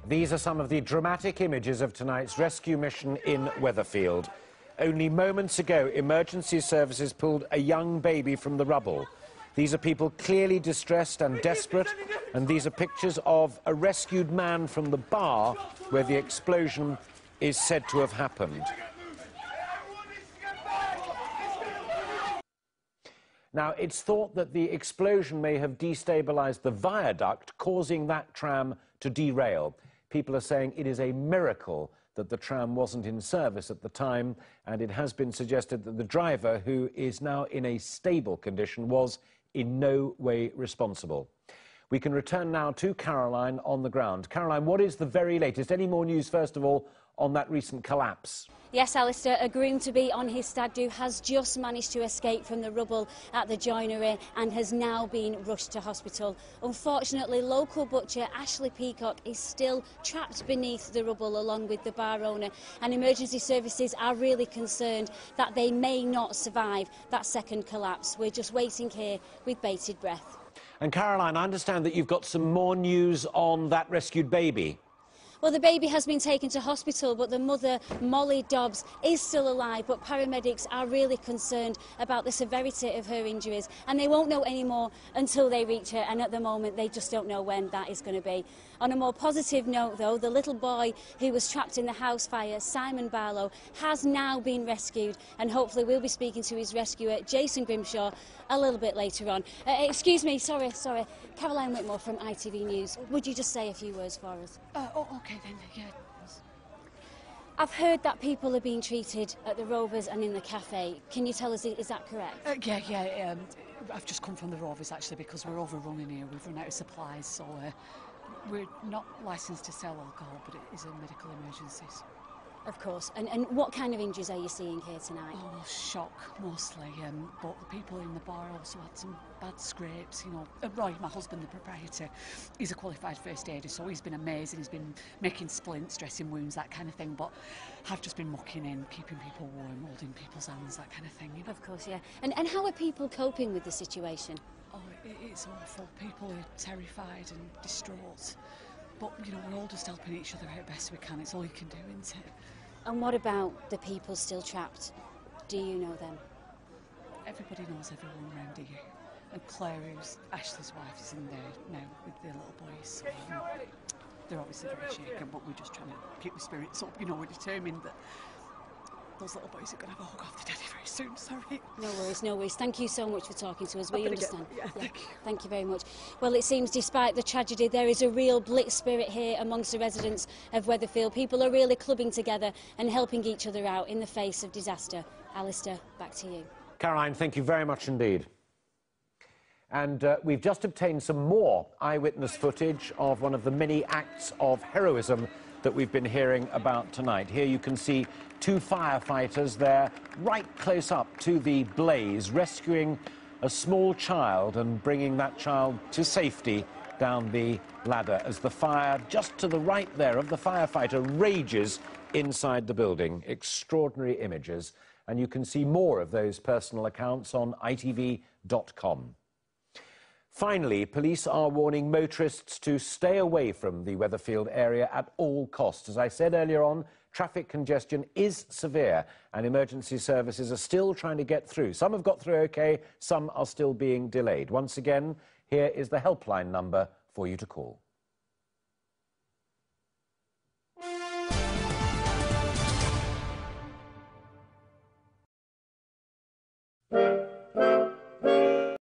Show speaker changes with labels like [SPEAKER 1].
[SPEAKER 1] These are some of the dramatic images of tonight's rescue mission in Weatherfield. Only moments ago, emergency services pulled a young baby from the rubble. These are people clearly distressed and desperate, and these are pictures of a rescued man from the bar where the explosion is said to have happened. Now, it's thought that the explosion may have destabilised the viaduct, causing that tram to derail. People are saying it is a miracle that the tram wasn't in service at the time, and it has been suggested that the driver, who is now in a stable condition, was in no way responsible. We can return now to Caroline on the ground. Caroline, what is the very latest? Any more news, first of all, on that recent collapse?
[SPEAKER 2] Yes, Alistair, a groom-to-be on his stag do has just managed to escape from the rubble at the joinery and has now been rushed to hospital. Unfortunately, local butcher Ashley Peacock is still trapped beneath the rubble along with the bar owner, and emergency services are really concerned that they may not survive that second collapse. We're just waiting here with bated breath.
[SPEAKER 1] And Caroline, I understand that you've got some more news on that rescued baby.
[SPEAKER 2] Well, the baby has been taken to hospital, but the mother, Molly Dobbs, is still alive, but paramedics are really concerned about the severity of her injuries, and they won't know any more until they reach her, and at the moment they just don't know when that is going to be. On a more positive note, though, the little boy who was trapped in the house fire, Simon Barlow, has now been rescued, and hopefully we'll be speaking to his rescuer, Jason Grimshaw, a little bit later on. Excuse me, sorry. Caroline Whitmore from ITV News. Would you just say a few words for us?
[SPEAKER 3] OK then, yeah.
[SPEAKER 2] I've heard that people are being treated at the Rovers and in the cafe. Can you tell us, is that correct?
[SPEAKER 3] Yeah. I've just come from the Rovers, actually, because we're overrunning here. We've run out of supplies, so we're not licensed to sell alcohol, but it is a medical emergency.
[SPEAKER 2] Of course. And what kind of injuries are you seeing here tonight?
[SPEAKER 3] Oh, shock, mostly. But the people in the bar also had some bad scrapes, you know. Roy, my husband, the proprietor, he's a qualified first aider, so he's been amazing. He's been making splints, dressing wounds, that kind of thing. But I've just been mucking in, keeping people warm, holding people's hands, that kind of thing, you know.
[SPEAKER 2] Of course, yeah. And how are people coping with the situation?
[SPEAKER 3] Oh, it's awful. People are terrified and distraught. But, you know, we're all just helping each other out best we can. It's all you can do, isn't it?
[SPEAKER 2] And what about the people still trapped? Do you know them?
[SPEAKER 3] Everybody knows everyone around here. And Claire, who's Ashley's wife, is in there now with the little boys. They're obviously very shaken, but we're just trying to keep the spirits up. You know, we're determined that those little boys are going to have a hug off the daddy very soon, sorry.
[SPEAKER 2] No worries. Thank you so much for talking to us. We understand.
[SPEAKER 3] Thank you.
[SPEAKER 2] Thank you very much. Well, it seems despite the tragedy, there is a real blitz spirit here amongst the residents of Weatherfield. People are really clubbing together and helping each other out in the face of disaster. Alistair, back to you.
[SPEAKER 1] Caroline, thank you very much indeed. And we've just obtained some more eyewitness footage of one of the many acts of heroism that we've been hearing about tonight. Here you can see two firefighters there right close up to the blaze, rescuing a small child and bringing that child to safety down the ladder as the fire just to the right there of the firefighter rages inside the building. Extraordinary images, and you can see more of those personal accounts on itv.com. Finally, police are warning motorists to stay away from the Weatherfield area at all costs. As I said earlier on, traffic congestion is severe and emergency services are still trying to get through. Some have got through OK, some are still being delayed. Once again, here is the helpline number for you to call.